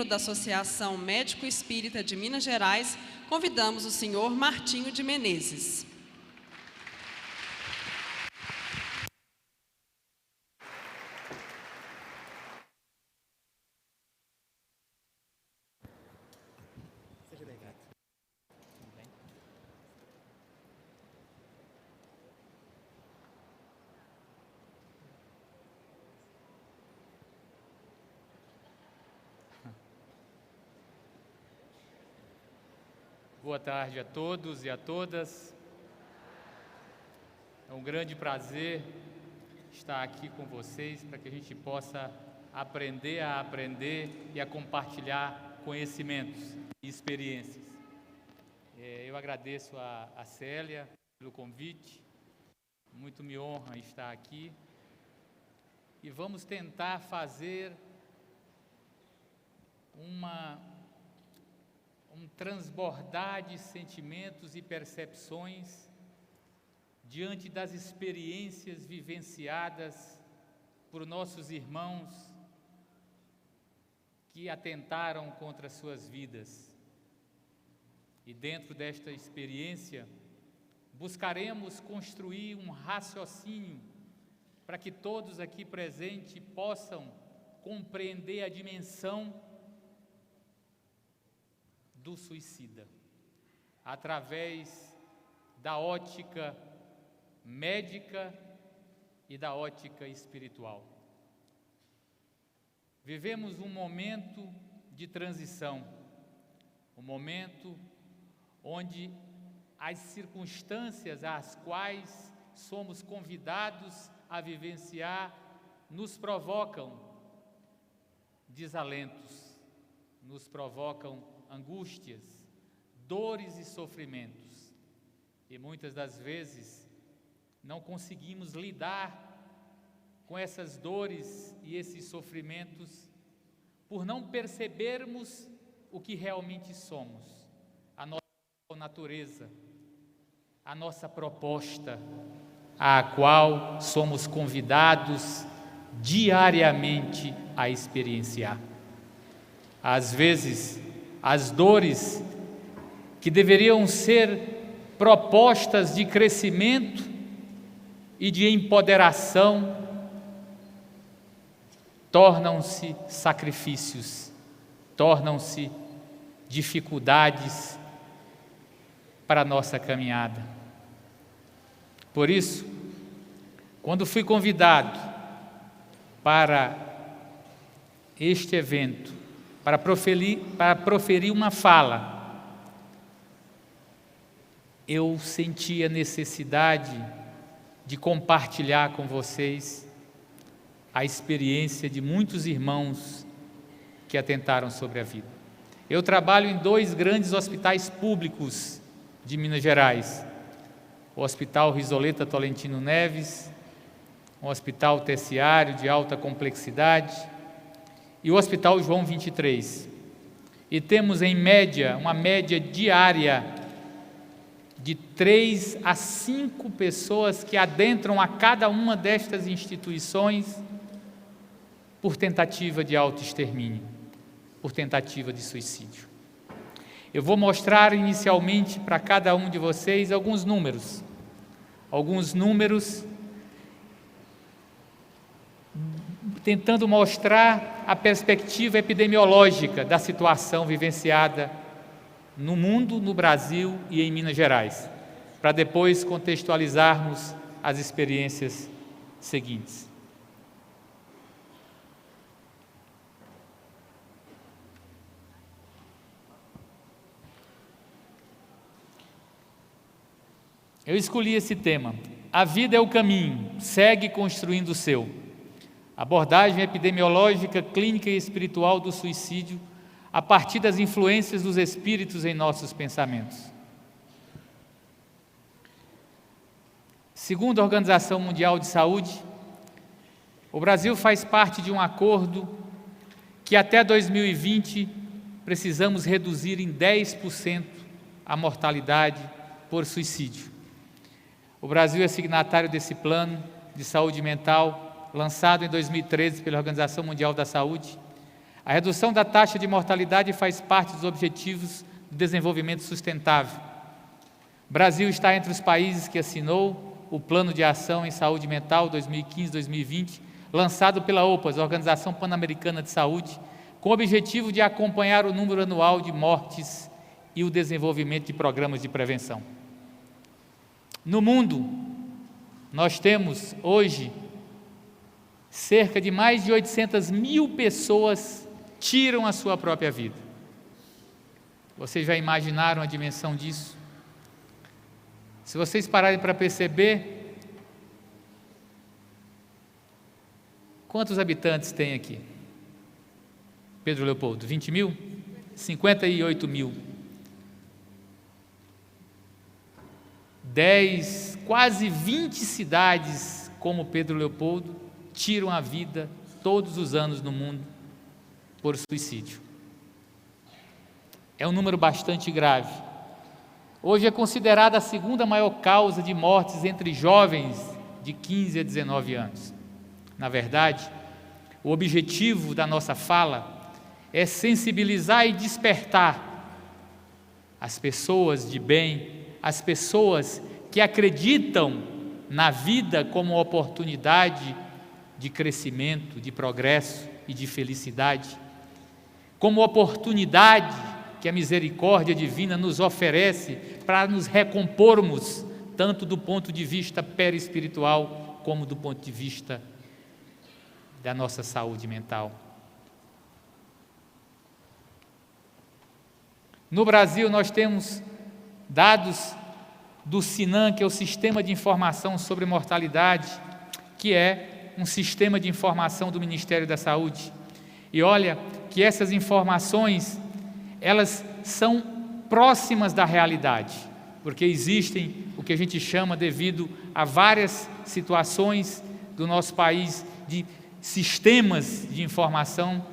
da Associação Médico Espírita de Minas Gerais, convidamos o senhor Martinho de Menezes. Boa tarde a todos e a todas. É um grande prazer estar aqui com vocês para que a gente possa aprender a aprender e a compartilhar conhecimentos e experiências. Eu agradeço a Célia pelo convite, muito me honra estar aqui e vamos tentar fazer um transbordar de sentimentos e percepções diante das experiências vivenciadas por nossos irmãos que atentaram contra suas vidas. E dentro desta experiência, buscaremos construir um raciocínio para que todos aqui presentes possam compreender a dimensão do suicida, através da ótica médica e da ótica espiritual. Vivemos um momento de transição, um momento onde as circunstâncias às quais somos convidados a vivenciar nos provocam desalentos, nos provocam angústias, dores e sofrimentos. E muitas das vezes não conseguimos lidar com essas dores e esses sofrimentos por não percebermos o que realmente somos, a nossa natureza, a nossa proposta, a qual somos convidados diariamente a experienciar. Às vezes, as dores que deveriam ser propostas de crescimento e de empoderação tornam-se sacrifícios, tornam-se dificuldades para a nossa caminhada. Por isso, quando fui convidado para este evento, para proferir uma fala, eu senti a necessidade de compartilhar com vocês a experiência de muitos irmãos que atentaram sobre a vida. Eu trabalho em 2 grandes hospitais públicos de Minas Gerais, o Hospital Risoleta Tolentino Neves, um hospital terciário de alta complexidade, e o Hospital João 23. E temos em média, uma média diária de 3 a 5 pessoas que adentram a cada uma destas instituições por tentativa de autoextermínio, por tentativa de suicídio. Eu vou mostrar inicialmente para cada um de vocês alguns números tentando mostrar a perspectiva epidemiológica da situação vivenciada no mundo, no Brasil e em Minas Gerais, para depois contextualizarmos as experiências seguintes. Eu escolhi esse tema: a vida é o caminho, segue construindo o seu. Abordagem epidemiológica, clínica e espiritual do suicídio a partir das influências dos espíritos em nossos pensamentos. Segundo a Organização Mundial de Saúde, o Brasil faz parte de um acordo que até 2020 precisamos reduzir em 10% a mortalidade por suicídio. O Brasil é signatário desse plano de saúde mental lançado em 2013 pela Organização Mundial da Saúde, A redução da taxa de mortalidade faz parte dos Objetivos do Desenvolvimento Sustentável. O Brasil está entre os países que assinou o Plano de Ação em Saúde Mental 2015-2020, lançado pela OPAS, Organização Pan-Americana de Saúde, com o objetivo de acompanhar o número anual de mortes e o desenvolvimento de programas de prevenção. No mundo, nós temos hoje cerca de mais de 800 mil pessoas tiram a sua própria vida. Vocês já imaginaram a dimensão disso? Se vocês pararem para perceber, quantos habitantes tem aqui? Pedro Leopoldo, 20 mil? 58 mil. 10, quase 20 cidades como Pedro Leopoldo tiram a vida todos os anos no mundo por suicídio. É um número bastante grave. Hoje é considerada a segunda maior causa de mortes entre jovens de 15 a 19 anos. Na verdade, o objetivo da nossa fala é sensibilizar e despertar as pessoas de bem, as pessoas que acreditam na vida como oportunidade de crescimento, de progresso e de felicidade, como oportunidade que a misericórdia divina nos oferece para nos recompormos, tanto do ponto de vista perispiritual, como do ponto de vista da nossa saúde mental. No Brasil, nós temos dados do SINAM, que é o Sistema de Informação sobre Mortalidade, que é um sistema de informação do Ministério da Saúde. E olha que essas informações, elas são próximas da realidade, porque existem o que a gente chama, devido a várias situações do nosso país, de sistemas de informação,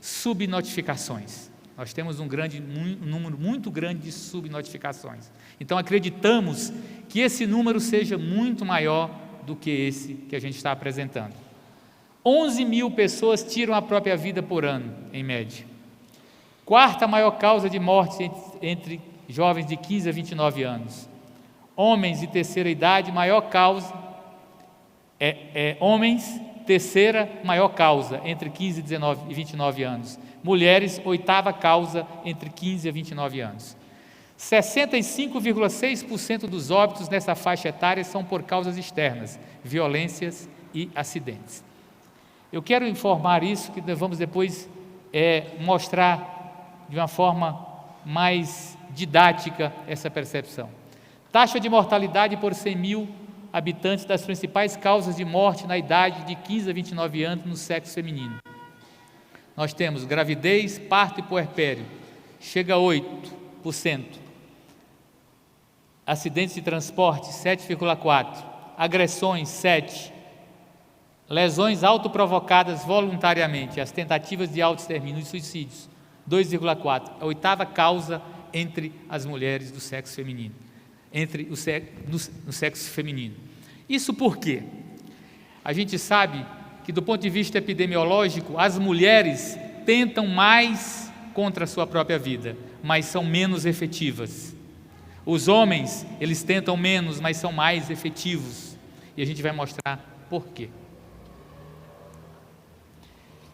subnotificações. Nós temos um número muito grande de subnotificações. Então, acreditamos que esse número seja muito maior do que esse que a gente está apresentando. 11 mil pessoas tiram a própria vida por ano, em média. Quarta maior causa de morte entre jovens de 15 a 29 anos. Homens de terceira idade, maior causa, homens, terceira maior causa, entre 15 e 29 anos. Mulheres, oitava causa, entre 15 a 29 anos. 65,6% dos óbitos nessa faixa etária são por causas externas, violências e acidentes. Eu quero informar isso, que nós vamos depois mostrar de uma forma mais didática essa percepção. Taxa de mortalidade por 100 mil habitantes das principais causas de morte na idade de 15 a 29 anos no sexo feminino. Nós temos gravidez, parto e puerpério, chega a 8%. Acidentes de transporte, 7,4%. Agressões, 7%. Lesões autoprovocadas voluntariamente, as tentativas de autoextermínio e suicídios, 2,4%. A oitava causa entre as mulheres do sexo feminino, no sexo feminino. Isso por quê? A gente sabe que, do ponto de vista epidemiológico, as mulheres tentam mais contra a sua própria vida, mas são menos efetivas. Os homens, eles tentam menos, mas são mais efetivos. E a gente vai mostrar por quê.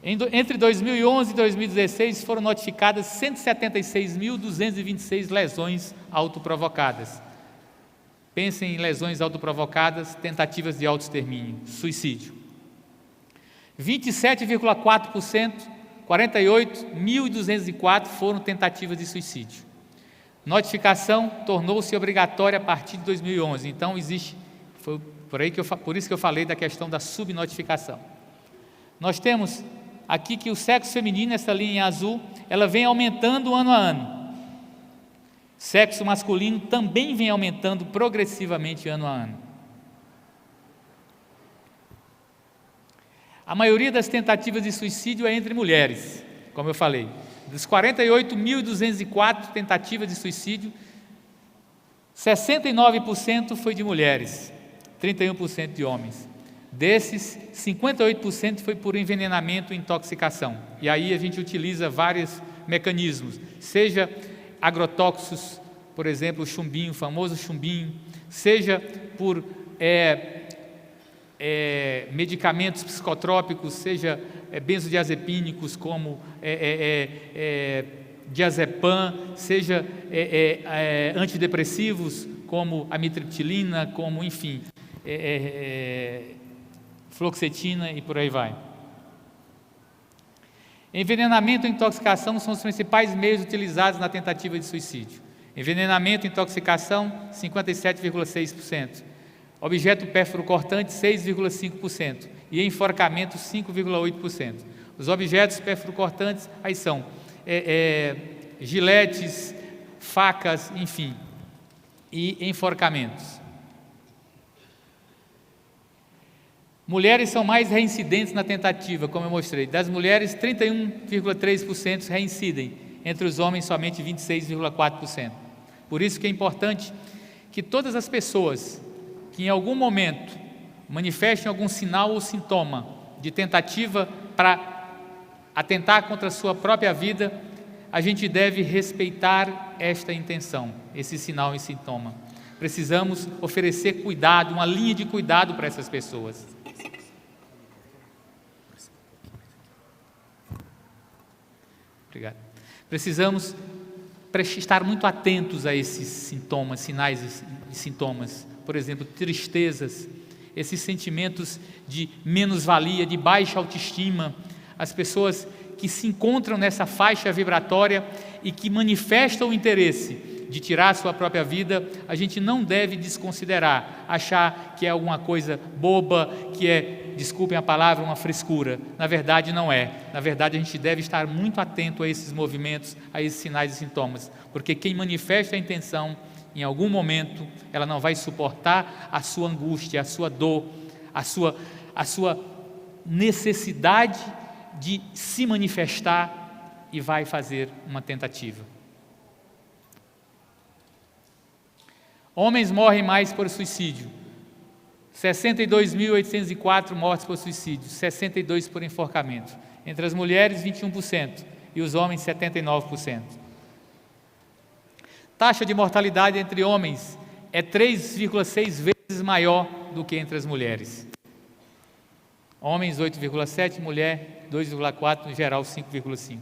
Entre 2011 e 2016 foram notificadas 176.226 lesões autoprovocadas. Pensem em lesões autoprovocadas, tentativas de autoextermínio, suicídio. 27,4%, 48.204 foram tentativas de suicídio. Notificação tornou-se obrigatória a partir de 2011, então foi por isso que eu falei da questão da subnotificação. Nós temos aqui que o sexo feminino, essa linha azul, ela vem aumentando ano a ano. Sexo masculino também vem aumentando progressivamente ano a ano. A maioria das tentativas de suicídio é entre mulheres, como eu falei. Dos 48.204 tentativas de suicídio, 69% foi de mulheres, 31% de homens. Desses, 58% foi por envenenamento e intoxicação. E aí a gente utiliza vários mecanismos, seja agrotóxicos, por exemplo, o chumbinho, o famoso chumbinho, seja por medicamentos psicotrópicos, seja benzodiazepínicos como diazepam, seja antidepressivos como amitriptilina, como, enfim, fluoxetina e por aí vai. Envenenamento e intoxicação são os principais meios utilizados na tentativa de suicídio. Envenenamento e intoxicação, 57,6%. Objeto pérfuro-cortante, 6,5%. E enforcamento, 5,8%. Os objetos pérfuro-cortantes, aí são giletes, facas, enfim, e enforcamentos. Mulheres são mais reincidentes na tentativa, como eu mostrei. Das mulheres, 31,3% reincidem, entre os homens somente 26,4%. Por isso que é importante que todas as pessoas que em algum momento manifestem algum sinal ou sintoma de tentativa para atentar contra a sua própria vida, a gente deve respeitar esta intenção, esse sinal e sintoma. Precisamos oferecer cuidado, uma linha de cuidado para essas pessoas. Obrigado. Precisamos estar muito atentos a esses sintomas, sinais e sintomas. Por exemplo, tristezas, esses sentimentos de menos-valia, de baixa autoestima, as pessoas que se encontram nessa faixa vibratória e que manifestam o interesse de tirar a sua própria vida, a gente não deve desconsiderar, achar que é alguma coisa boba, que é, desculpem a palavra, uma frescura. Na verdade não é. Na verdade a gente deve estar muito atento a esses movimentos, a esses sinais e sintomas, porque quem manifesta a intenção, em algum momento, ela não vai suportar a sua angústia, a sua dor, a sua necessidade de se manifestar e vai fazer uma tentativa. Homens morrem mais por suicídio. 62.804 mortes por suicídio, 62 por enforcamento. Entre as mulheres, 21% e os homens, 79%. Taxa de mortalidade entre homens é 3,6 vezes maior do que entre as mulheres. Homens 8,7, mulher 2,4, no geral 5,5.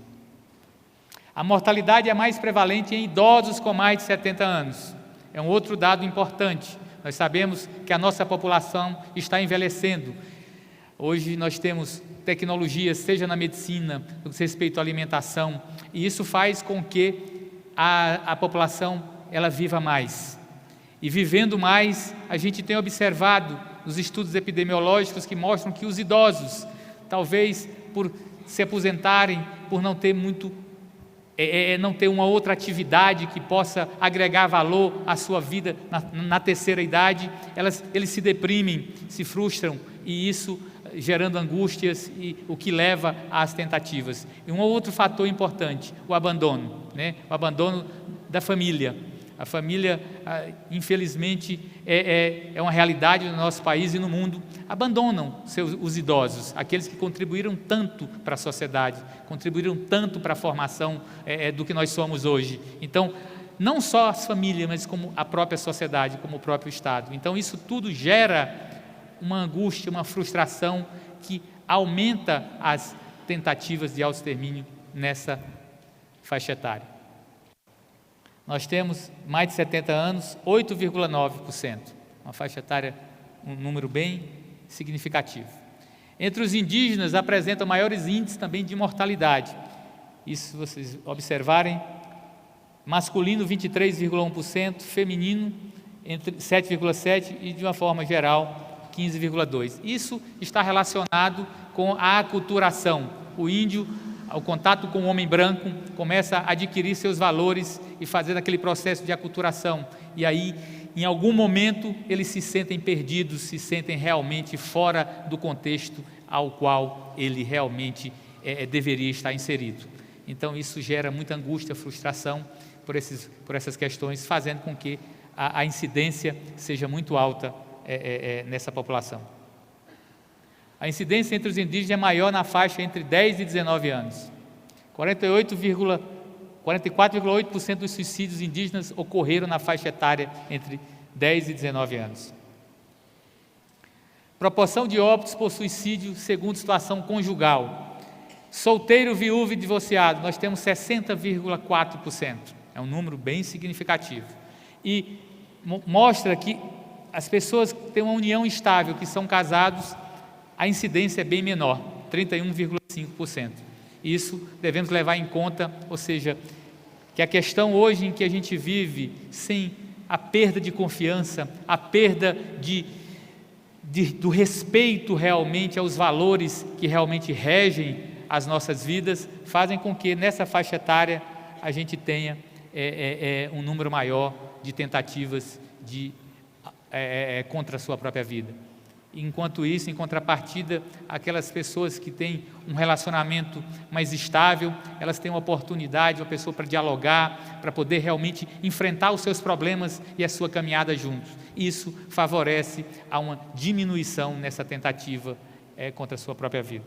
A mortalidade é mais prevalente em idosos com mais de 70 anos. É um outro dado importante. Nós sabemos que a nossa população está envelhecendo. Hoje nós temos tecnologias, seja na medicina, no que diz respeito à alimentação, e isso faz com que a população ela viva mais. E vivendo mais, a gente tem observado os estudos epidemiológicos que mostram que os idosos, talvez por se aposentarem, por não ter não ter uma outra atividade que possa agregar valor à sua vida na terceira idade, eles se deprimem, se frustram, e isso gerando angústias, e o que leva às tentativas. E um outro fator importante, o abandono, o abandono da família. A família, infelizmente, é uma realidade no nosso país e no mundo. Abandonam os idosos, aqueles que contribuíram tanto para a sociedade, contribuíram tanto para a formação do que nós somos hoje. Então, não só as famílias, mas como a própria sociedade, como o próprio Estado. Então, isso tudo gera uma angústia, uma frustração que aumenta as tentativas de autoextermínio nessa faixa etária. Nós temos mais de 70 anos, 8,9%, uma faixa etária, um número bem significativo. Entre os indígenas apresentam maiores índices também de mortalidade. Isso, se vocês observarem, masculino 23,1%, feminino entre 7,7% e, de uma forma geral, 15,2%. Isso está relacionado com a aculturação. O índio, ao contato com o homem branco, começa a adquirir seus valores e fazer aquele processo de aculturação. E aí, em algum momento, eles se sentem perdidos, se sentem realmente fora do contexto ao qual ele realmente deveria estar inserido. Então, isso gera muita angústia, frustração por essas questões, fazendo com que a incidência seja muito alta nessa população. A incidência entre os indígenas é maior na faixa entre 10 e 19 anos. 44,8% dos suicídios indígenas ocorreram na faixa etária entre 10 e 19 anos. Proporção de óbitos por suicídio segundo situação conjugal. Solteiro, viúvo e divorciado, nós temos 60,4%. É um número bem significativo. E mostra que as pessoas que têm uma união estável, que são casados, a incidência é bem menor, 31,5%. Isso devemos levar em conta, ou seja, que a questão hoje em que a gente vive, sem a perda de confiança, a perda do respeito realmente aos valores que realmente regem as nossas vidas, fazem com que nessa faixa etária a gente tenha um número maior de tentativas contra a sua própria vida. Enquanto isso, em contrapartida, aquelas pessoas que têm um relacionamento mais estável, elas têm uma oportunidade, uma pessoa para dialogar, para poder realmente enfrentar os seus problemas e a sua caminhada juntos. Isso favorece a uma diminuição nessa tentativa contra a sua própria vida.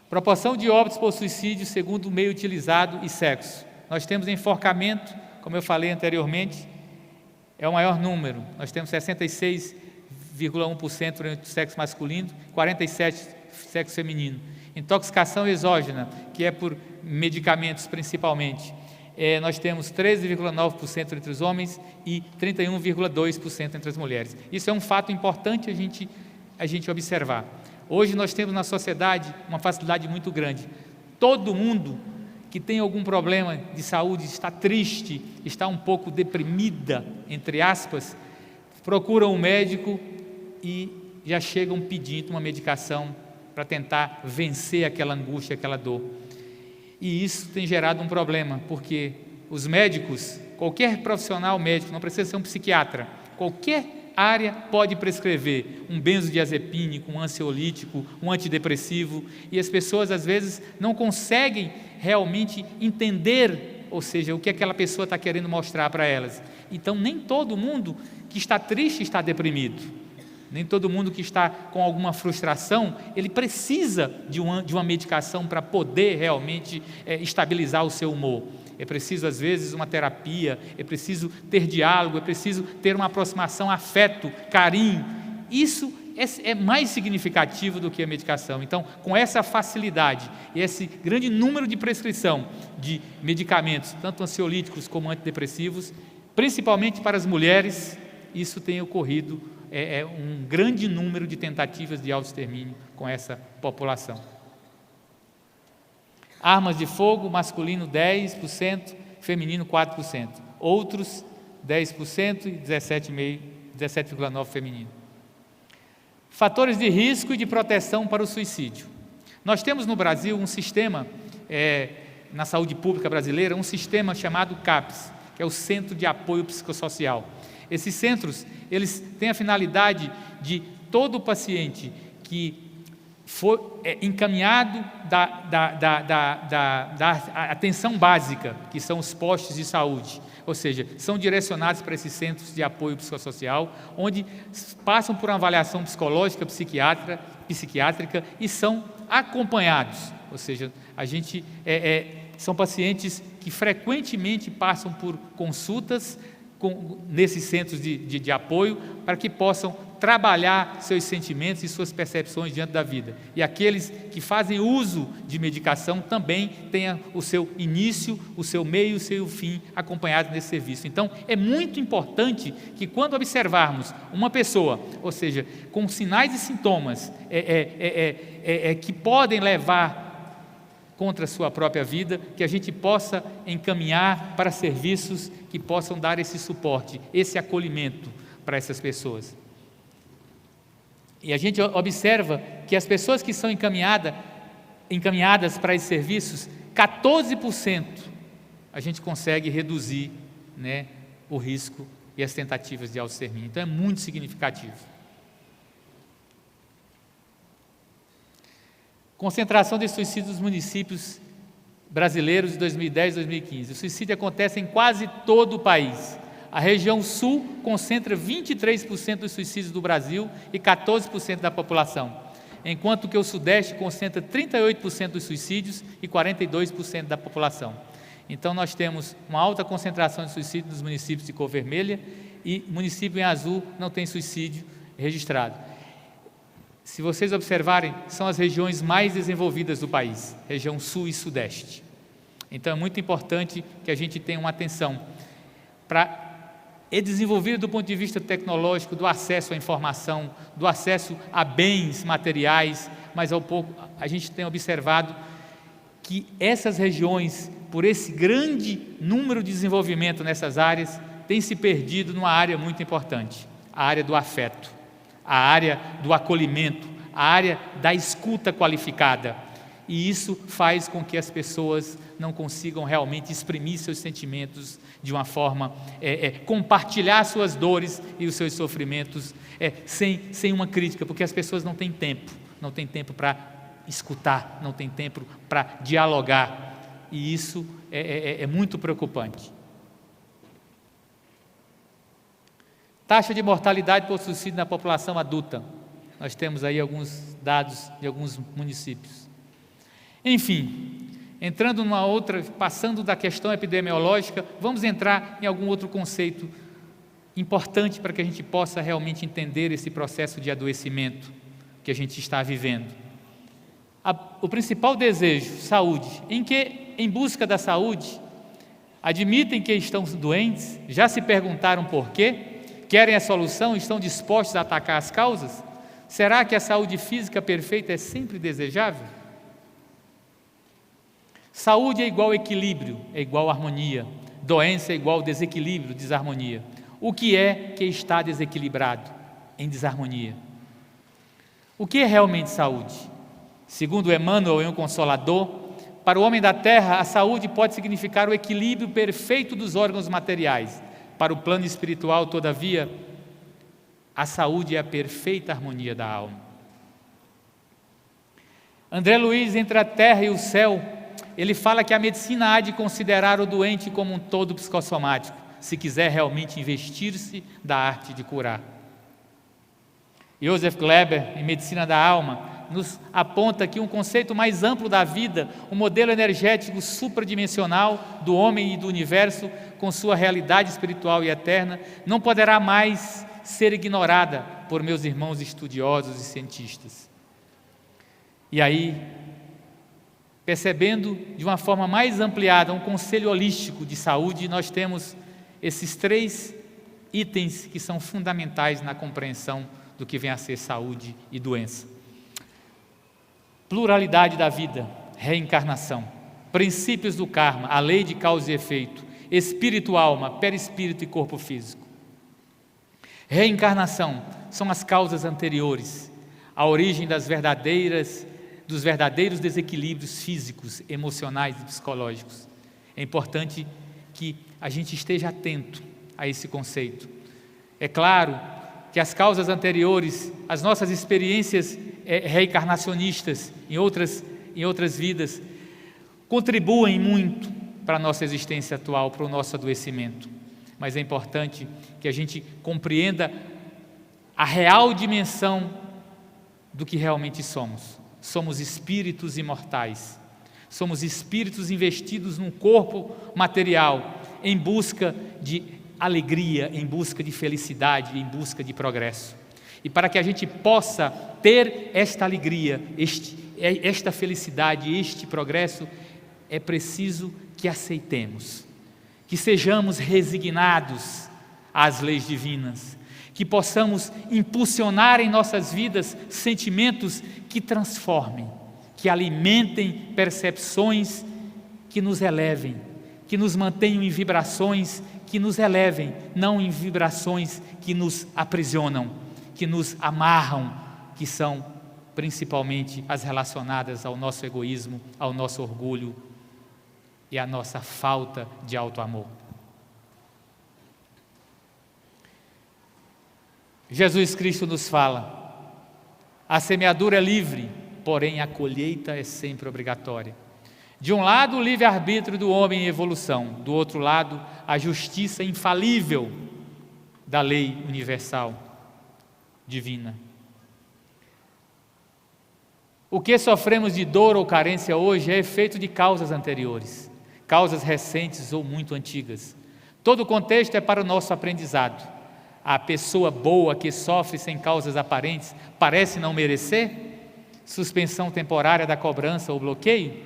Proporção de óbitos por suicídio segundo o meio utilizado e sexo. Nós temos enforcamento, como eu falei anteriormente, é o maior número. Nós temos 66,1% entre o sexo masculino, 47% sexo feminino. Intoxicação exógena, que é por medicamentos principalmente, nós temos 13,9% entre os homens e 31,2% entre as mulheres. Isso é um fato importante a gente observar. Hoje nós temos na sociedade uma facilidade muito grande. Todo mundo que tem algum problema de saúde, está triste, está um pouco deprimida, entre aspas, procura um médico e já chegam pedindo uma medicação para tentar vencer aquela angústia, aquela dor. E isso tem gerado um problema, porque os médicos, qualquer profissional médico, não precisa ser um psiquiatra, qualquer área pode prescrever um benzodiazepínico, um ansiolítico, um antidepressivo, e as pessoas às vezes não conseguem realmente entender, ou seja, o que aquela pessoa está querendo mostrar para elas. Então, nem todo mundo que está triste está deprimido, nem todo mundo que está com alguma frustração, ele precisa de uma medicação para poder realmente estabilizar o seu humor. É preciso, às vezes, uma terapia, é preciso ter diálogo, é preciso ter uma aproximação, afeto, carinho. Isso é mais significativo do que a medicação. Então, com essa facilidade e esse grande número de prescrição de medicamentos, tanto ansiolíticos como antidepressivos, principalmente para as mulheres, isso tem ocorrido um grande número de tentativas de autoextermínio com essa população. Armas de fogo, masculino 10%, feminino 4%. Outros 10% e 17,9% feminino. Fatores de risco e de proteção para o suicídio. Nós temos no Brasil um sistema, na saúde pública brasileira, um sistema chamado CAPS, que é o Centro de Apoio Psicossocial. Esses centros, eles têm a finalidade de todo paciente que for encaminhado da atenção básica, que são os postos de saúde, ou seja, são direcionados para esses centros de apoio psicossocial, onde passam por uma avaliação psicológica, psiquiátrica e são acompanhados, ou seja, são pacientes que frequentemente passam por consultas nesses centros de apoio, para que possam trabalhar seus sentimentos e suas percepções diante da vida. E aqueles que fazem uso de medicação também tenham o seu início, o seu meio e o seu fim acompanhados nesse serviço. Então, é muito importante que quando observarmos uma pessoa, ou seja, com sinais e sintomas que podem levar contra a sua própria vida, que a gente possa encaminhar para serviços que possam dar esse suporte, esse acolhimento para essas pessoas. E a gente observa que as pessoas que são encaminhadas para esses serviços, 14% a gente consegue reduzir, o risco e as tentativas de autoextermínio. Então é muito significativo. Concentração de suicídios nos municípios brasileiros de 2010 e 2015. O suicídio acontece em quase todo o país. A região sul concentra 23% dos suicídios do Brasil e 14% da população, enquanto que o sudeste concentra 38% dos suicídios e 42% da população. Então nós temos uma alta concentração de suicídio nos municípios de cor vermelha e município em azul não tem suicídio registrado. Se vocês observarem, são as regiões mais desenvolvidas do país, região sul e sudeste. Então é muito importante que a gente tenha uma atenção para desenvolver do ponto de vista tecnológico, do acesso à informação, do acesso a bens materiais, mas ao pouco a gente tem observado que essas regiões, por esse grande número de desenvolvimento nessas áreas, têm se perdido numa área muito importante, a área do afeto, a área do acolhimento, a área da escuta qualificada. E isso faz com que as pessoas não consigam realmente exprimir seus sentimentos de uma forma, compartilhar suas dores e os seus sofrimentos sem uma crítica, porque as pessoas não têm tempo para escutar, não têm tempo para dialogar, e isso é muito preocupante. Taxa de mortalidade por suicídio na população adulta. Nós temos aí alguns dados de alguns municípios. Enfim, entrando numa outra, passando da questão epidemiológica, vamos entrar em algum outro conceito importante para que a gente possa realmente entender esse processo de adoecimento que a gente está vivendo. O principal desejo, saúde, em busca da saúde, admitem que estão doentes, já se perguntaram por quê, querem a solução, estão dispostos a atacar as causas? Será que a saúde física perfeita é sempre desejável? Saúde é igual equilíbrio, é igual harmonia. Doença é igual desequilíbrio, desarmonia. O que é que está desequilibrado, em desarmonia? O que é realmente saúde? Segundo Emmanuel, em O Consolador, para o homem da terra, a saúde pode significar o equilíbrio perfeito dos órgãos materiais. Para o plano espiritual, todavia, a saúde é a perfeita harmonia da alma. André Luiz, entre a terra e o céu, ele fala que a medicina há de considerar o doente como um todo psicossomático, se quiser realmente investir-se da arte de curar. Joseph Kleber, em Medicina da Alma, nos aponta que um conceito mais amplo da vida, um modelo energético supradimensional do homem e do universo, com sua realidade espiritual e eterna, não poderá mais ser ignorada por meus irmãos estudiosos e cientistas. E aí, percebendo de uma forma mais ampliada um conselho holístico de saúde, nós temos esses 3 itens que são fundamentais na compreensão do que vem a ser saúde e doença. Pluralidade da vida, reencarnação, princípios do karma, a lei de causa e efeito, espírito, alma, perispírito e corpo físico. Reencarnação são as causas anteriores, a origem dos verdadeiros desequilíbrios físicos, emocionais e psicológicos. É importante que a gente esteja atento a esse conceito. É claro que as causas anteriores, as nossas experiências reencarnacionistas em outras vidas, contribuem muito para a nossa existência atual, para o nosso adoecimento. Mas é importante que a gente compreenda a real dimensão do que realmente somos. Somos espíritos imortais, somos espíritos investidos num corpo material, em busca de alegria, em busca de felicidade, em busca de progresso. E para que a gente possa ter esta alegria, esta felicidade, este progresso, é preciso que aceitemos, que sejamos resignados às leis divinas, que possamos impulsionar em nossas vidas sentimentos que transformem, que alimentem percepções que nos elevem, que nos mantenham em vibrações que nos elevem, não em vibrações que nos aprisionam, que nos amarram, que são principalmente as relacionadas ao nosso egoísmo, ao nosso orgulho e à nossa falta de auto-amor. Jesus Cristo nos fala: a semeadura é livre, porém a colheita é sempre obrigatória. De um lado, o livre-arbítrio do homem em evolução, do outro lado, a justiça infalível da lei universal divina. O que sofremos de dor ou carência hoje é efeito de causas anteriores, causas recentes ou muito antigas. Todo o contexto é para o nosso aprendizado. A pessoa boa que sofre sem causas aparentes parece não merecer suspensão temporária da cobrança ou bloqueio?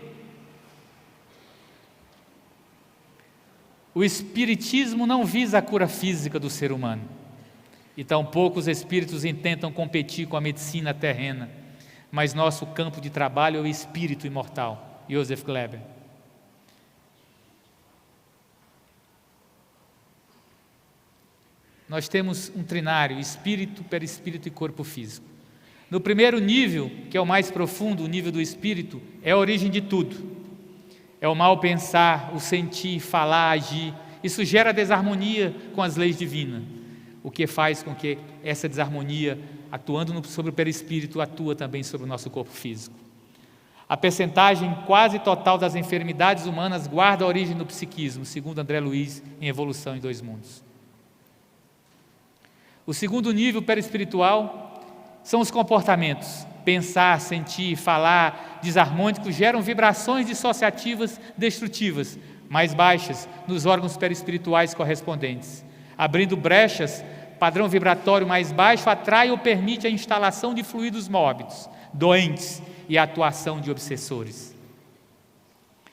O espiritismo não visa a cura física do ser humano, e tampouco os espíritos intentam competir com a medicina terrena, mas nosso campo de trabalho é o espírito imortal. Joseph Kleber. Nós temos um trinário, espírito, perispírito e corpo físico. No primeiro nível, que é o mais profundo, o nível do espírito, é a origem de tudo. É o mal pensar, o sentir, falar, agir. Isso gera desarmonia com as leis divinas, o que faz com que essa desarmonia, atuando sobre o perispírito, atua também sobre o nosso corpo físico. A percentagem quase total das enfermidades humanas guarda a origem no psiquismo, segundo André Luiz, em Evolução em Dois Mundos. O segundo nível perispiritual são os comportamentos. Pensar, sentir, falar, desarmônicos geram vibrações dissociativas destrutivas, mais baixas, nos órgãos perispirituais correspondentes. Abrindo brechas, padrão vibratório mais baixo atrai ou permite a instalação de fluidos mórbidos, doentes e a atuação de obsessores.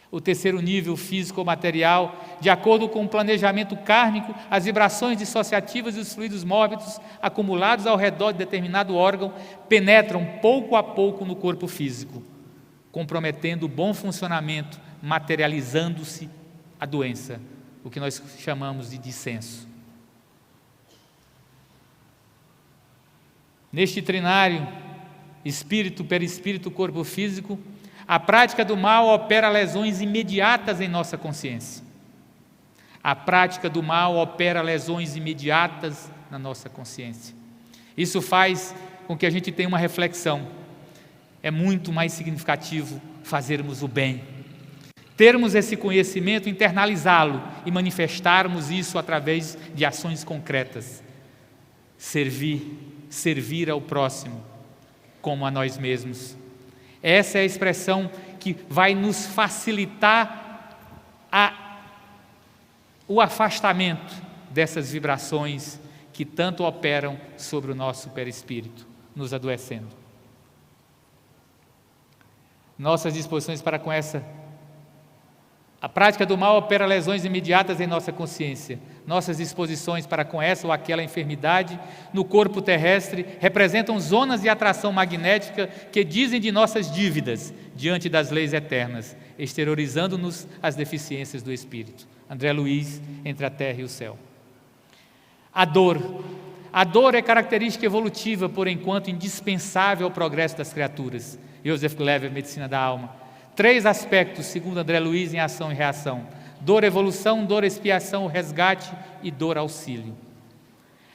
O terceiro nível físico-material, de acordo com o planejamento kármico, as vibrações dissociativas e os fluidos mórbidos acumulados ao redor de determinado órgão penetram pouco a pouco no corpo físico, comprometendo o bom funcionamento, materializando-se a doença, o que nós chamamos de dissenso. Neste trinário, espírito, perispírito, corpo físico, a prática do mal opera lesões imediatas em nossa consciência. A prática do mal opera lesões imediatas na nossa consciência. Isso faz com que a gente tenha uma reflexão. É muito mais significativo fazermos o bem. Termos esse conhecimento, internalizá-lo e manifestarmos isso através de ações concretas. Servir ao próximo como a nós mesmos. Essa é a expressão que vai nos facilitar o afastamento dessas vibrações que tanto operam sobre o nosso perispírito, nos adoecendo. Nossas disposições para com essa... A prática do mal opera lesões imediatas em nossa consciência. Nossas disposições para com essa ou aquela enfermidade no corpo terrestre representam zonas de atração magnética que dizem de nossas dívidas diante das leis eternas, exteriorizando-nos as deficiências do espírito. André Luiz, Entre a Terra e o Céu. A dor é característica evolutiva, por enquanto indispensável ao progresso das criaturas. Joseph Kleber, Medicina da Alma. 3 aspectos, segundo André Luiz, em ação e reação: dor evolução, dor expiação, resgate e dor auxílio.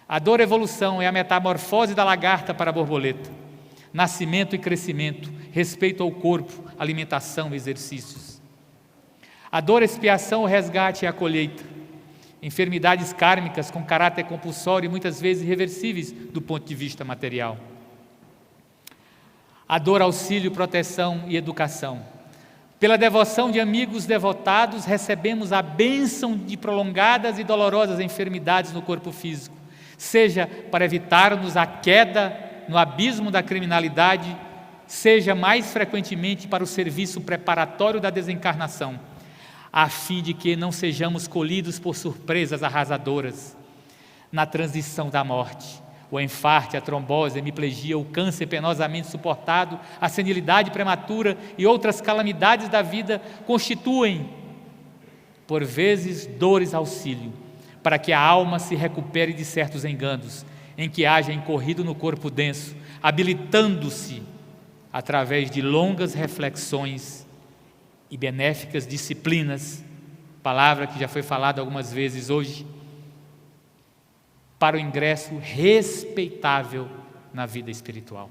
A dor evolução é a metamorfose da lagarta para a borboleta, nascimento e crescimento, respeito ao corpo, alimentação e exercícios. A dor expiação, o resgate é a colheita, enfermidades kármicas com caráter compulsório e muitas vezes irreversíveis do ponto de vista material. A dor auxílio, proteção e educação. Pela devoção de amigos devotados, recebemos a bênção de prolongadas e dolorosas enfermidades no corpo físico, seja para evitarmos a queda no abismo da criminalidade, seja mais frequentemente para o serviço preparatório da desencarnação, a fim de que não sejamos colhidos por surpresas arrasadoras na transição da morte. O infarto, a trombose, a hemiplegia, o câncer penosamente suportado, a senilidade prematura e outras calamidades da vida constituem, por vezes, dores auxílio, para que a alma se recupere de certos enganos, em que haja incorrido no corpo denso, habilitando-se, através de longas reflexões e benéficas disciplinas, palavra que já foi falada algumas vezes hoje, para o ingresso respeitável na vida espiritual.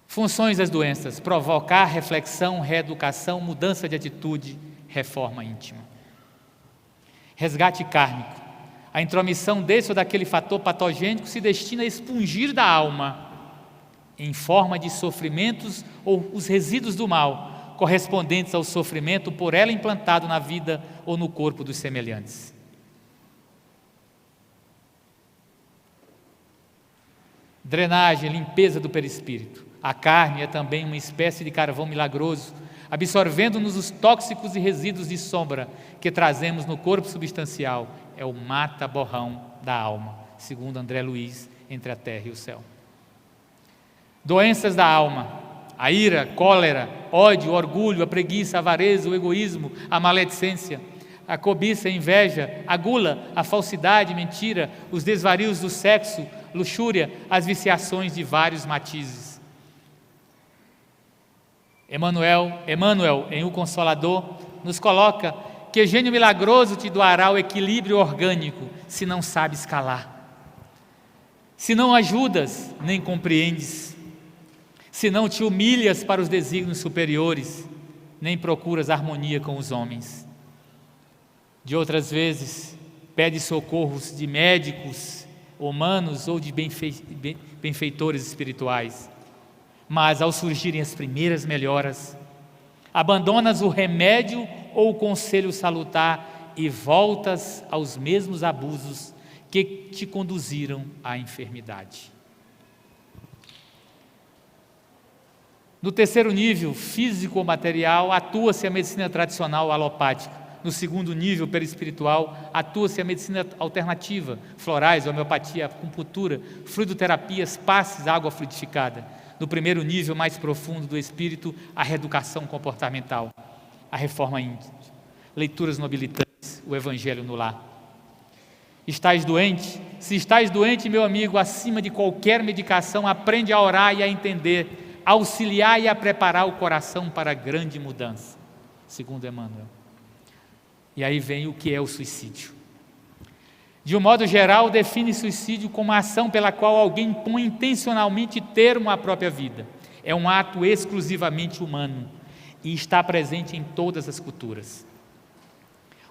Funções das doenças: provocar reflexão, reeducação, mudança de atitude, reforma íntima. Resgate kármico: A intromissão desse ou daquele fator patogênico se destina a expungir da alma, em forma de sofrimentos ou os resíduos do mal, correspondentes ao sofrimento por ela implantado na vida ou no corpo dos semelhantes. Drenagem, limpeza do perispírito. A carne é também uma espécie de carvão milagroso, absorvendo-nos os tóxicos e resíduos de sombra que trazemos no corpo substancial. É o mata-borrão da alma, segundo André Luiz, Entre a Terra e o Céu. Doenças da alma: a ira, cólera, ódio, orgulho, a preguiça, a avareza, o egoísmo, a maledicência, a cobiça, a inveja, a gula, a falsidade, mentira, os desvarios do sexo, luxúria, as viciações de vários matizes. Emmanuel, em O Consolador, nos coloca que gênio milagroso te doará o equilíbrio orgânico, se não sabes calar, se não ajudas, nem compreendes, se não te humilhas para os desígnios superiores, nem procuras harmonia com os homens. De outras vezes, pede socorros de médicos humanos ou de benfeitores espirituais, mas ao surgirem as primeiras melhoras, abandonas o remédio ou o conselho salutar e voltas aos mesmos abusos que te conduziram à enfermidade. No terceiro nível, físico ou material, atua-se a medicina tradicional alopática. No segundo nível, perispiritual, atua-se a medicina alternativa, florais, homeopatia, acupuntura, fluidoterapias, passes, água fluidificada. No primeiro nível, mais profundo do espírito, a reeducação comportamental, a reforma íntima, leituras nobilitantes, o evangelho no lar. Estás doente? Se estás doente, meu amigo, acima de qualquer medicação, aprende a orar e a entender, a auxiliar e a preparar o coração para a grande mudança, segundo Emmanuel. E aí vem o que é o suicídio. De um modo geral, define suicídio como a ação pela qual alguém põe intencionalmente termo à própria vida. É um ato exclusivamente humano e está presente em todas as culturas.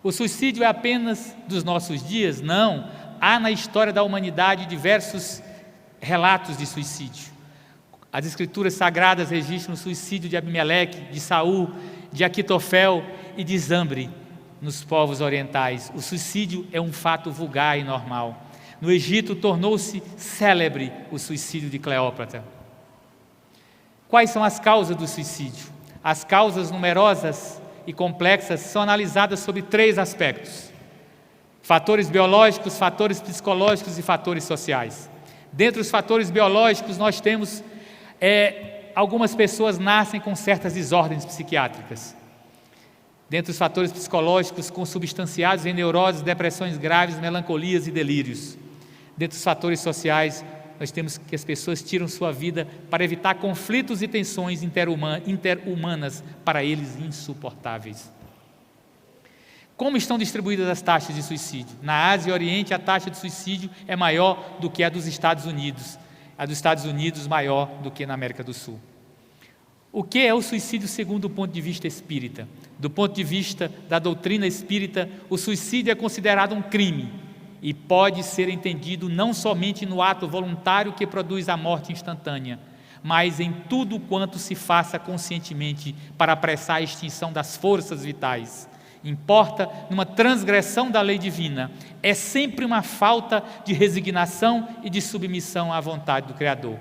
O suicídio é apenas dos nossos dias? Não. Há na história da humanidade diversos relatos de suicídio. As escrituras sagradas registram o suicídio de Abimeleque, de Saul, de Aquitofel e de Zambre. Nos povos orientais, o suicídio é um fato vulgar e normal. No Egito, tornou-se célebre o suicídio de Cleópatra. Quais são as causas do suicídio? As causas numerosas e complexas são analisadas sobre 3 aspectos: fatores biológicos, fatores psicológicos e fatores sociais. Dentre os fatores biológicos, nós temos algumas pessoas nascem com certas desordens psiquiátricas. Dentre os fatores psicológicos, consubstanciados em neuroses, depressões graves, melancolias e delírios. Dentre os fatores sociais, nós temos que as pessoas tiram sua vida para evitar conflitos e tensões interumanas, para eles insuportáveis. Como estão distribuídas as taxas de suicídio? Na Ásia e Oriente, a taxa de suicídio é maior do que a dos Estados Unidos. A dos Estados Unidos maior do que na América do Sul. O que é o suicídio segundo o ponto de vista espírita? Do ponto de vista da doutrina espírita, o suicídio é considerado um crime e pode ser entendido não somente no ato voluntário que produz a morte instantânea, mas em tudo quanto se faça conscientemente para apressar a extinção das forças vitais. Importa numa transgressão da lei divina, é sempre uma falta de resignação e de submissão à vontade do Criador.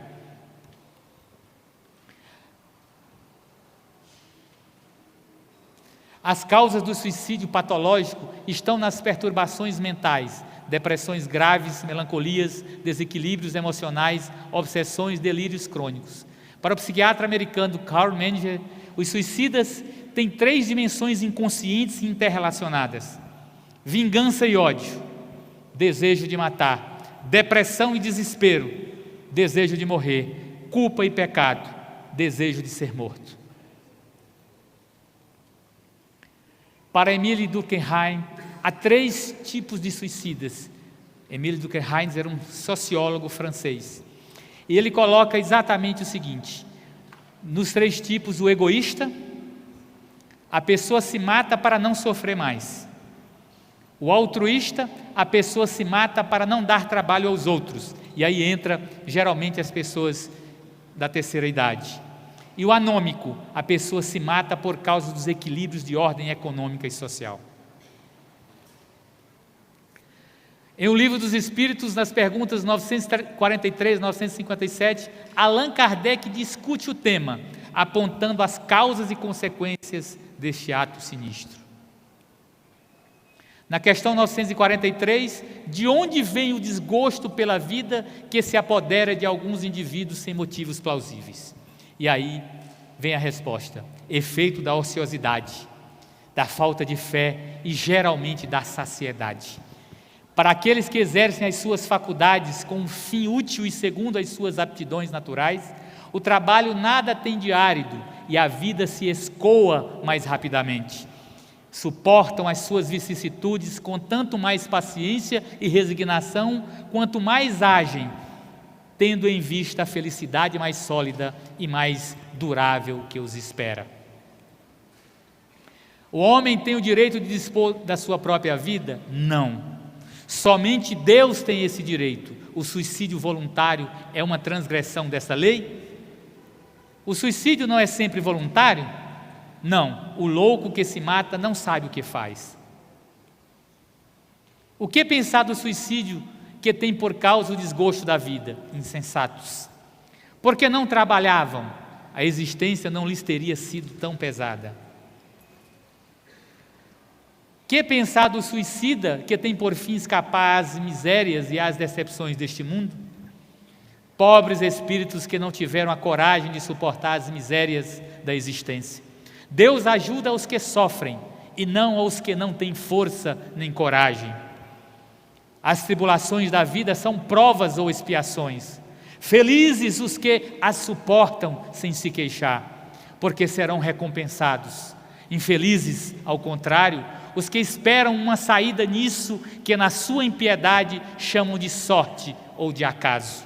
As causas do suicídio patológico estão nas perturbações mentais, depressões graves, melancolias, desequilíbrios emocionais, obsessões, delírios crônicos. Para o psiquiatra americano Carl Menger, os suicidas têm 3 dimensões inconscientes e interrelacionadas: vingança e ódio, desejo de matar; depressão e desespero, desejo de morrer; culpa e pecado, desejo de ser morto. Para Émile Durkheim, há 3 tipos de suicidas. Émile Durkheim era um sociólogo francês. E ele coloca exatamente o seguinte: nos 3 tipos, o egoísta, a pessoa se mata para não sofrer mais. O altruísta, a pessoa se mata para não dar trabalho aos outros. E aí entra, geralmente, as pessoas da terceira idade. E o anômico, a pessoa se mata por causa dos equilíbrios de ordem econômica e social. Em O Livro dos Espíritos, nas perguntas 943 e 957, Allan Kardec discute o tema, apontando as causas e consequências deste ato sinistro. Na questão 943, de onde vem o desgosto pela vida que se apodera de alguns indivíduos sem motivos plausíveis? E aí vem a resposta: efeito da ociosidade, da falta de fé e geralmente da saciedade. Para aqueles que exercem as suas faculdades com um fim útil e segundo as suas aptidões naturais, o trabalho nada tem de árido e a vida se escoa mais rapidamente. Suportam as suas vicissitudes com tanto mais paciência e resignação, quanto mais agem, tendo em vista a felicidade mais sólida e mais durável que os espera. O homem tem o direito de dispor da sua própria vida? Não. Somente Deus tem esse direito. O suicídio voluntário é uma transgressão dessa lei? O suicídio não é sempre voluntário? Não, o louco que se mata não sabe o que faz. O que pensar do suicídio que tem por causa o desgosto da vida? Insensatos. Porque não trabalhavam, a existência não lhes teria sido tão pesada. Que pensar do suicida que tem por fim escapar às misérias e às decepções deste mundo? Pobres espíritos que não tiveram a coragem de suportar as misérias da existência. Deus ajuda os que sofrem e não aos que não têm força nem coragem. As tribulações da vida são provas ou expiações. Felizes os que as suportam sem se queixar, porque serão recompensados. Infelizes, ao contrário, os que esperam uma saída nisso que na sua impiedade chamam de sorte ou de acaso.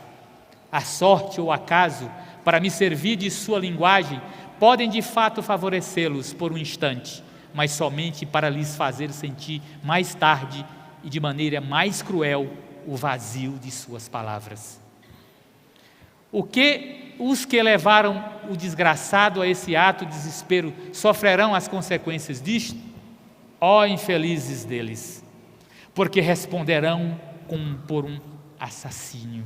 A sorte ou o acaso, para me servir de sua linguagem, podem de fato favorecê-los por um instante, mas somente para lhes fazer sentir mais tarde e de maneira mais cruel o vazio de suas palavras. Os que levaram o desgraçado a esse ato de desespero sofrerão as consequências disto? Ó infelizes deles, porque responderão por um assassínio.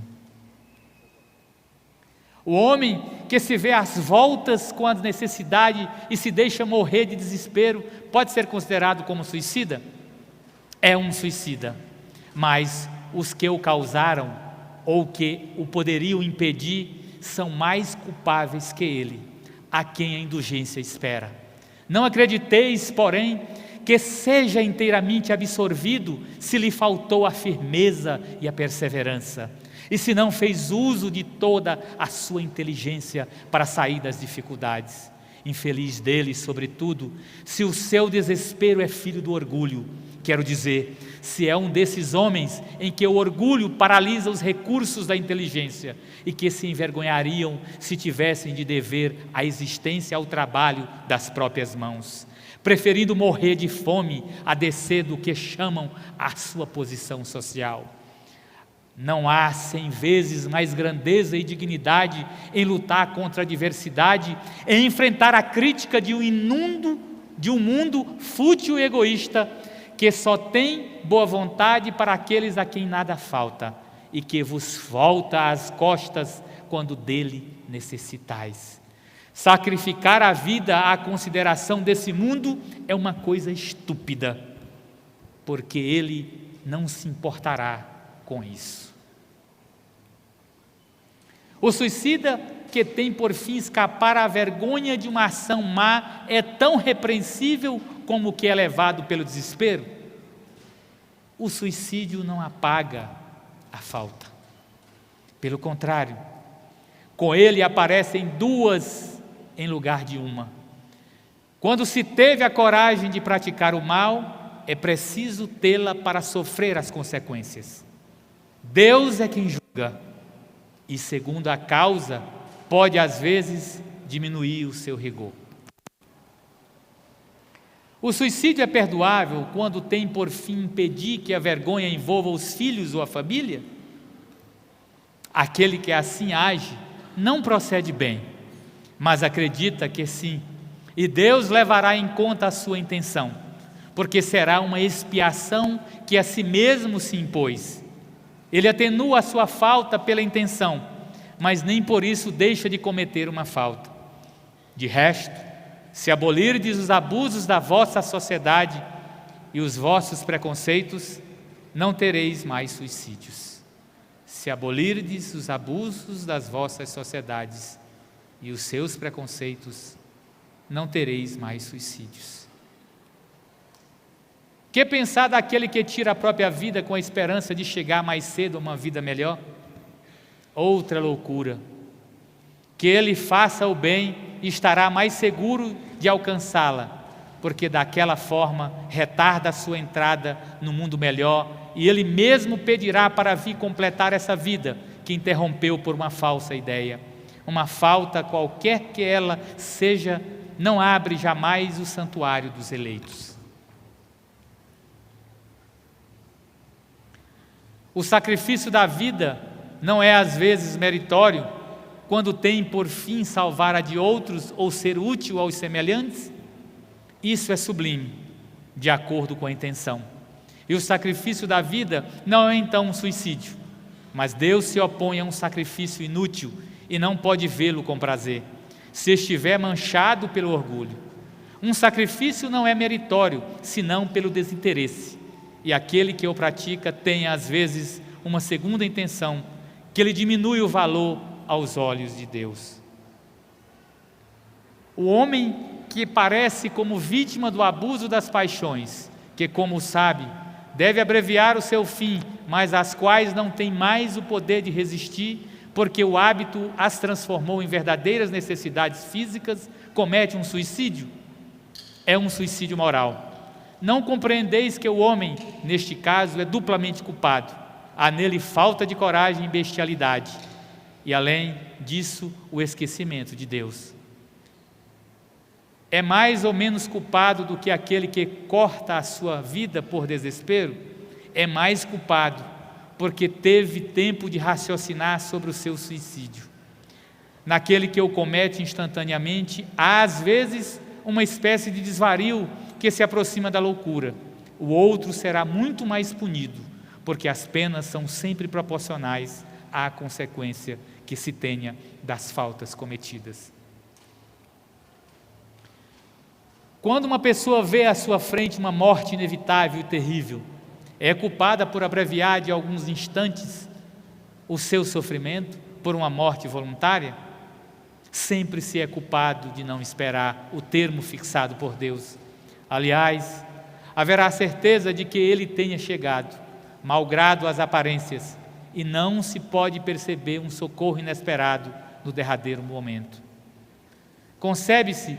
O homem que se vê às voltas com a necessidade e se deixa morrer de desespero, pode ser considerado como suicida? É um suicida, mas os que o causaram ou que o poderiam impedir são mais culpáveis que ele, a quem a indulgência espera. Não acrediteis, porém, que seja inteiramente absorvido se lhe faltou a firmeza e a perseverança, e se não fez uso de toda a sua inteligência para sair das dificuldades. Infeliz dele, sobretudo, se o seu desespero é filho do orgulho, quero dizer, se é um desses homens em que o orgulho paralisa os recursos da inteligência e que se envergonhariam se tivessem de dever a existência ao trabalho das próprias mãos, preferindo morrer de fome a descer do que chamam a sua posição social. Não há 100 vezes mais grandeza e dignidade em lutar contra a adversidade, em enfrentar a crítica de um mundo fútil e egoísta, que só tem boa vontade para aqueles a quem nada falta, e que vos volta às costas quando dele necessitais. Sacrificar a vida à consideração desse mundo é uma coisa estúpida, porque ele não se importará com isso. O suicida que tem por fim escapar à vergonha de uma ação má é tão repreensível como o que é levado pelo desespero? O suicídio não apaga a falta. Pelo contrário, com ele aparecem duas em lugar de uma. Quando se teve a coragem de praticar o mal, é preciso tê-la para sofrer as consequências. Deus é quem julga, e segundo a causa, pode às vezes diminuir o seu rigor. O suicídio é perdoável quando tem por fim impedir que a vergonha envolva os filhos ou a família? Aquele que assim age não procede bem, mas acredita que sim, e Deus levará em conta a sua intenção, porque será uma expiação que a si mesmo se impôs. Ele atenua a sua falta pela intenção, mas nem por isso deixa de cometer uma falta. De resto, se abolirdes os abusos da vossa sociedade e os vossos preconceitos, não tereis mais suicídios. Se abolirdes os abusos das vossas sociedades e os seus preconceitos, não tereis mais suicídios. Que pensar daquele que tira a própria vida com a esperança de chegar mais cedo a uma vida melhor? Outra loucura. Que ele faça o bem e estará mais seguro de alcançá-la, porque daquela forma retarda a sua entrada no mundo melhor e ele mesmo pedirá para vir completar essa vida que interrompeu por uma falsa ideia. Uma falta qualquer que ela seja, não abre jamais o santuário dos eleitos. O sacrifício da vida não é às vezes meritório, quando tem por fim salvar a de outros ou ser útil aos semelhantes? Isso é sublime, de acordo com a intenção. E o sacrifício da vida não é então um suicídio, mas Deus se opõe a um sacrifício inútil e não pode vê-lo com prazer, se estiver manchado pelo orgulho. Um sacrifício não é meritório, senão pelo desinteresse, e aquele que o pratica tem às vezes uma segunda intenção, que ele diminui o valor aos olhos de Deus. O homem que parece como vítima do abuso das paixões, que como sabe, deve abreviar o seu fim, mas às quais não tem mais o poder de resistir, porque o hábito as transformou em verdadeiras necessidades físicas, comete um suicídio. É um suicídio moral. Não compreendeis que o homem, neste caso, é duplamente culpado. Há nele falta de coragem e bestialidade, e além disso, o esquecimento de Deus. É mais ou menos culpado do que aquele que corta a sua vida por desespero? É mais culpado, porque teve tempo de raciocinar sobre o seu suicídio. Naquele que o comete instantaneamente, há às vezes uma espécie de desvario que se aproxima da loucura. O outro será muito mais punido, porque as penas são sempre proporcionais à consequência que se tenha das faltas cometidas. Quando uma pessoa vê à sua frente uma morte inevitável e terrível, é culpada por abreviar de alguns instantes o seu sofrimento por uma morte voluntária? Sempre se é culpado de não esperar o termo fixado por Deus. Aliás, haverá certeza de que ele tenha chegado, malgrado as aparências, e não se pode perceber um socorro inesperado no derradeiro momento. Concebe-se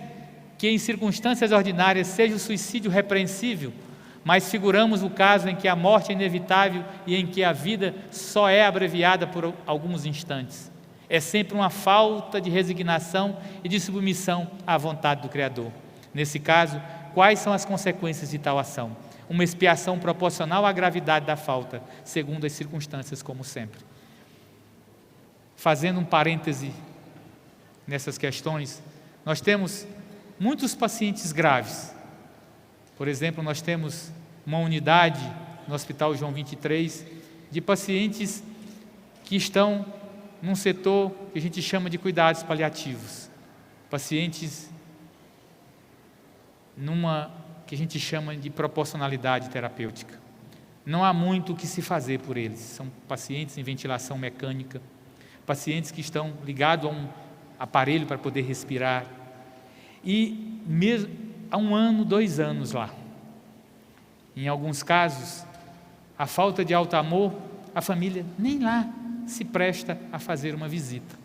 que em circunstâncias ordinárias seja o suicídio repreensível, mas figuramos o caso em que a morte é inevitável e em que a vida só é abreviada por alguns instantes. É sempre uma falta de resignação e de submissão à vontade do Criador. Nesse caso, quais são as consequências de tal ação? Uma expiação proporcional à gravidade da falta, segundo as circunstâncias, como sempre. Fazendo um parêntese nessas questões, nós temos muitos pacientes graves. Por exemplo, nós temos uma unidade no Hospital João 23 de pacientes que estão num setor que a gente chama de cuidados paliativos. Pacientes numa que a gente chama de proporcionalidade terapêutica. Não há muito o que se fazer por eles. São pacientes em ventilação mecânica, pacientes que estão ligados a um aparelho para poder respirar. E mesmo há 1 ano, 2 anos lá. Em alguns casos, a falta de alto amor, a família nem lá se presta a fazer uma visita.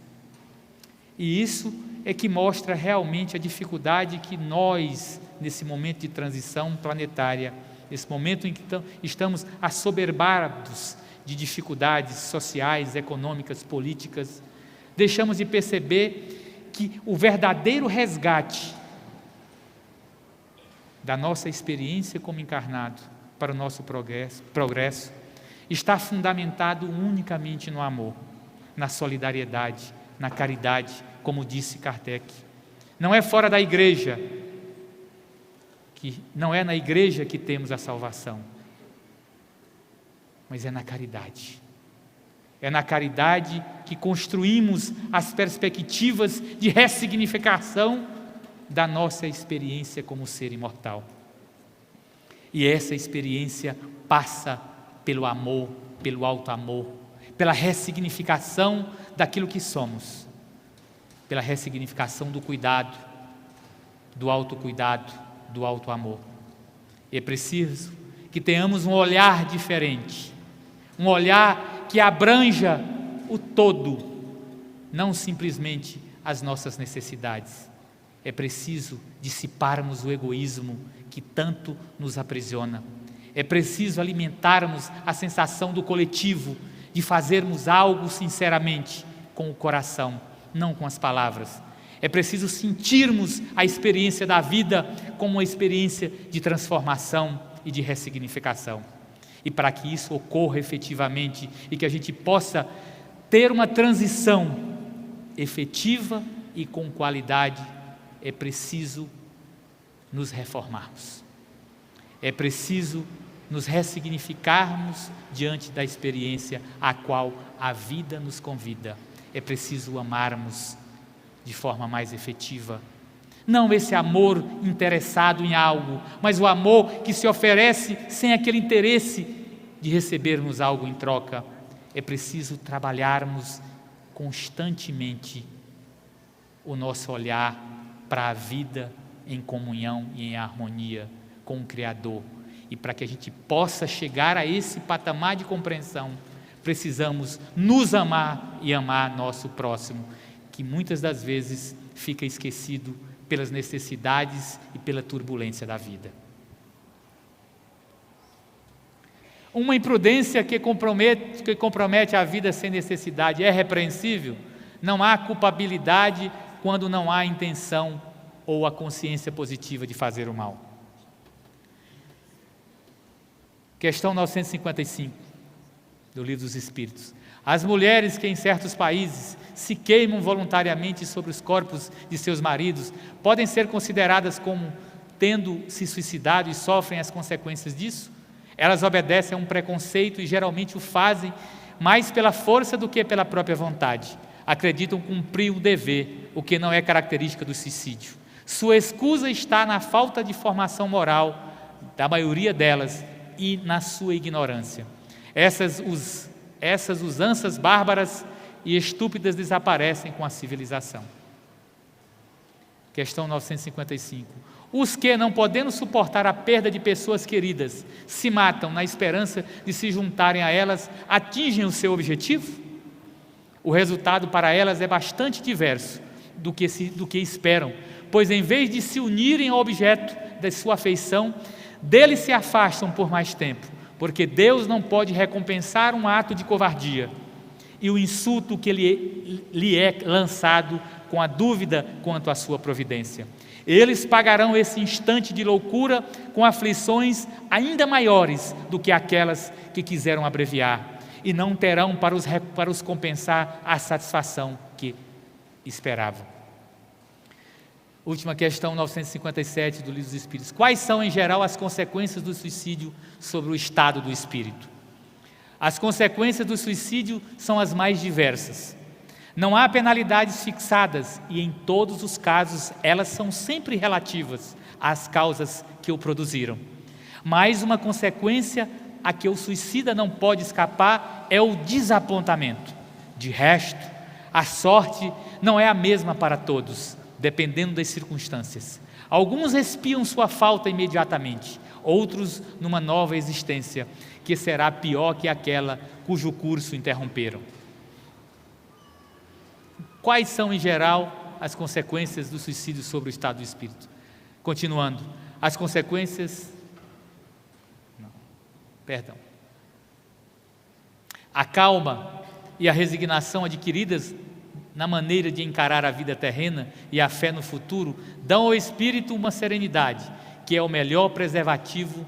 E isso é que mostra realmente a dificuldade que nós, nesse momento de transição planetária, nesse momento em que estamos assoberbados de dificuldades sociais, econômicas, políticas, deixamos de perceber que o verdadeiro resgate da nossa experiência como encarnado para o nosso progresso está fundamentado unicamente no amor, na solidariedade, na caridade, como disse Kardec. Não é fora da igreja, não é na igreja que temos a salvação, mas é na caridade. É na caridade que construímos as perspectivas de ressignificação da nossa experiência como ser imortal. E essa experiência passa pelo amor, pelo alto amor, pela ressignificação daquilo que somos, pela ressignificação do cuidado, do autocuidado, do alto amor. É preciso que tenhamos um olhar diferente, um olhar que abranja o todo, não simplesmente as nossas necessidades. É preciso dissiparmos o egoísmo que tanto nos aprisiona. É preciso alimentarmos a sensação do coletivo, de fazermos algo sinceramente, com o coração, não com as palavras. É preciso sentirmos a experiência da vida como uma experiência de transformação e de ressignificação. E para que isso ocorra efetivamente e que a gente possa ter uma transição efetiva e com qualidade, é preciso nos reformarmos. É preciso nos ressignificarmos diante da experiência a qual a vida nos convida. É preciso amarmos de forma mais efetiva. Não esse amor interessado em algo, mas o amor que se oferece sem aquele interesse de recebermos algo em troca. É preciso trabalharmos constantemente o nosso olhar para a vida em comunhão e em harmonia com o Criador. E para que a gente possa chegar a esse patamar de compreensão, precisamos nos amar e amar nosso próximo, que muitas das vezes fica esquecido pelas necessidades e pela turbulência da vida. Uma imprudência que compromete a vida sem necessidade é repreensível. Não há culpabilidade quando não há intenção ou a consciência positiva de fazer o mal. Questão 955 do Livro dos Espíritos. As mulheres que em certos países se queimam voluntariamente sobre os corpos de seus maridos podem ser consideradas como tendo se suicidado e sofrem as consequências disso? Elas obedecem a um preconceito e geralmente o fazem mais pela força do que pela própria vontade. Acreditam cumprir o dever, o que não é característica do suicídio. Sua escusa está na falta de formação moral da maioria delas e na sua ignorância. Essas usanças bárbaras e estúpidas desaparecem com a civilização. Questão 955. Os que, não podendo suportar a perda de pessoas queridas, se matam na esperança de se juntarem a elas, atingem o seu objetivo? O resultado para elas é bastante diverso do que esperam, pois em vez de se unirem ao objeto da sua afeição, dele se afastam por mais tempo, porque Deus não pode recompensar um ato de covardia e o insulto que lhe é lançado com a dúvida quanto à sua providência. Eles pagarão esse instante de loucura com aflições ainda maiores do que aquelas que quiseram abreviar, e não terão para os compensar a satisfação que esperavam. Última questão, 957 do Livro dos Espíritos. Quais são, em geral, as consequências do suicídio sobre o estado do espírito? As consequências do suicídio são as mais diversas. Não há penalidades fixadas e, em todos os casos, elas são sempre relativas às causas que o produziram. Mas uma consequência a que o suicida não pode escapar é o desapontamento. De resto, a sorte não é a mesma para todos, dependendo das circunstâncias. Alguns expiam sua falta imediatamente, outros numa nova existência, que será pior que aquela cujo curso interromperam. Quais são, em geral, as consequências do suicídio sobre o estado do espírito? Continuando, as consequências... A calma e a resignação adquiridas na maneira de encarar a vida terrena e a fé no futuro dão ao espírito uma serenidade que é o melhor preservativo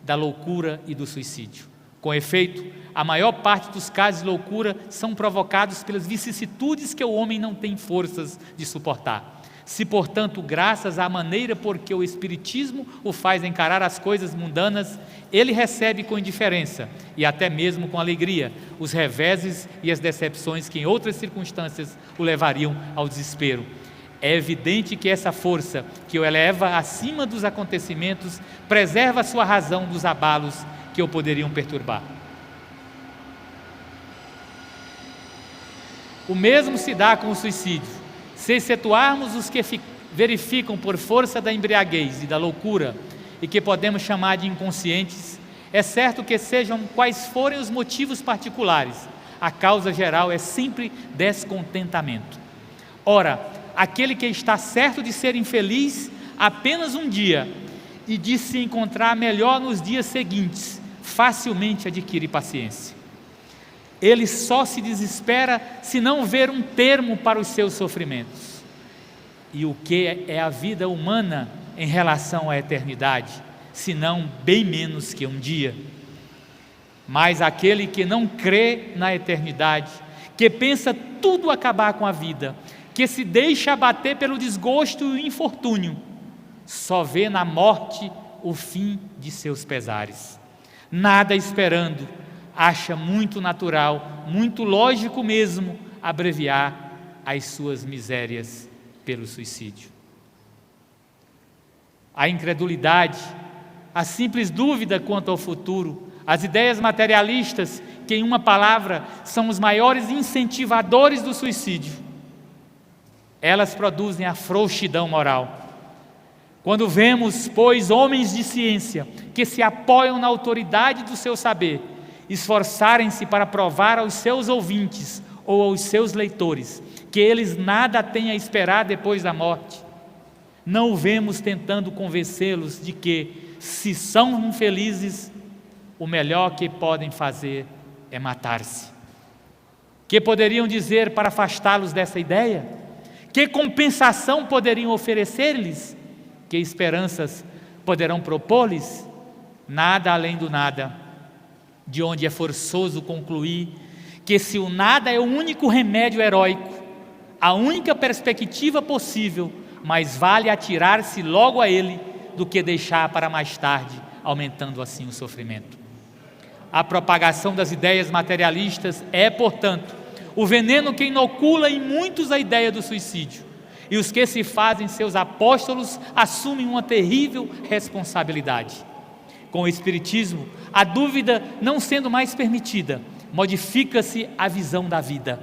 da loucura e do suicídio. Com efeito, a maior parte dos casos de loucura são provocados pelas vicissitudes que o homem não tem forças de suportar. Se, portanto, graças à maneira por que o Espiritismo o faz encarar as coisas mundanas, ele recebe com indiferença e até mesmo com alegria os reveses e as decepções que em outras circunstâncias o levariam ao desespero. É evidente que essa força que o eleva acima dos acontecimentos preserva a sua razão dos abalos que o poderiam perturbar. O mesmo se dá com o suicídio. Se excetuarmos os que verificam por força da embriaguez e da loucura e que podemos chamar de inconscientes, é certo que sejam quais forem os motivos particulares, a causa geral é sempre descontentamento. Ora, aquele que está certo de ser infeliz apenas um dia e de se encontrar melhor nos dias seguintes, facilmente adquire paciência. Ele só se desespera se não ver um termo para os seus sofrimentos. E o que é a vida humana em relação à eternidade, senão bem menos que um dia? Mas aquele que não crê na eternidade, que pensa tudo acabar com a vida, que se deixa abater pelo desgosto e o infortúnio, só vê na morte o fim de seus pesares. Nada esperando, acha muito natural, muito lógico mesmo, abreviar as suas misérias pelo suicídio. A incredulidade, a simples dúvida quanto ao futuro, as ideias materialistas, que em uma palavra são os maiores incentivadores do suicídio, elas produzem a frouxidão moral. Quando vemos, pois, homens de ciência que se apoiam na autoridade do seu saber, esforçarem-se para provar aos seus ouvintes ou aos seus leitores que eles nada têm a esperar depois da morte, não o vemos tentando convencê-los de que, se são infelizes, o melhor que podem fazer é matar-se. Que poderiam dizer para afastá-los dessa ideia? Que compensação poderiam oferecer-lhes? Que esperanças poderão propor-lhes? Nada além do nada. De onde é forçoso concluir que se o nada é o único remédio heróico, a única perspectiva possível, mais vale atirar-se logo a ele do que deixar para mais tarde, aumentando assim o sofrimento. A propagação das ideias materialistas é, portanto, o veneno que inocula em muitos a ideia do suicídio, e os que se fazem seus apóstolos assumem uma terrível responsabilidade. Com o Espiritismo, a dúvida não sendo mais permitida, modifica-se a visão da vida.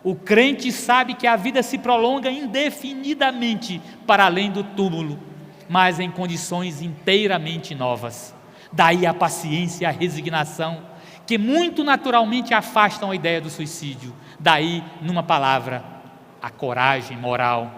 O crente sabe que a vida se prolonga indefinidamente para além do túmulo, mas em condições inteiramente novas. Daí a paciência e a resignação, que muito naturalmente afastam a ideia do suicídio. Daí, numa palavra, a coragem moral.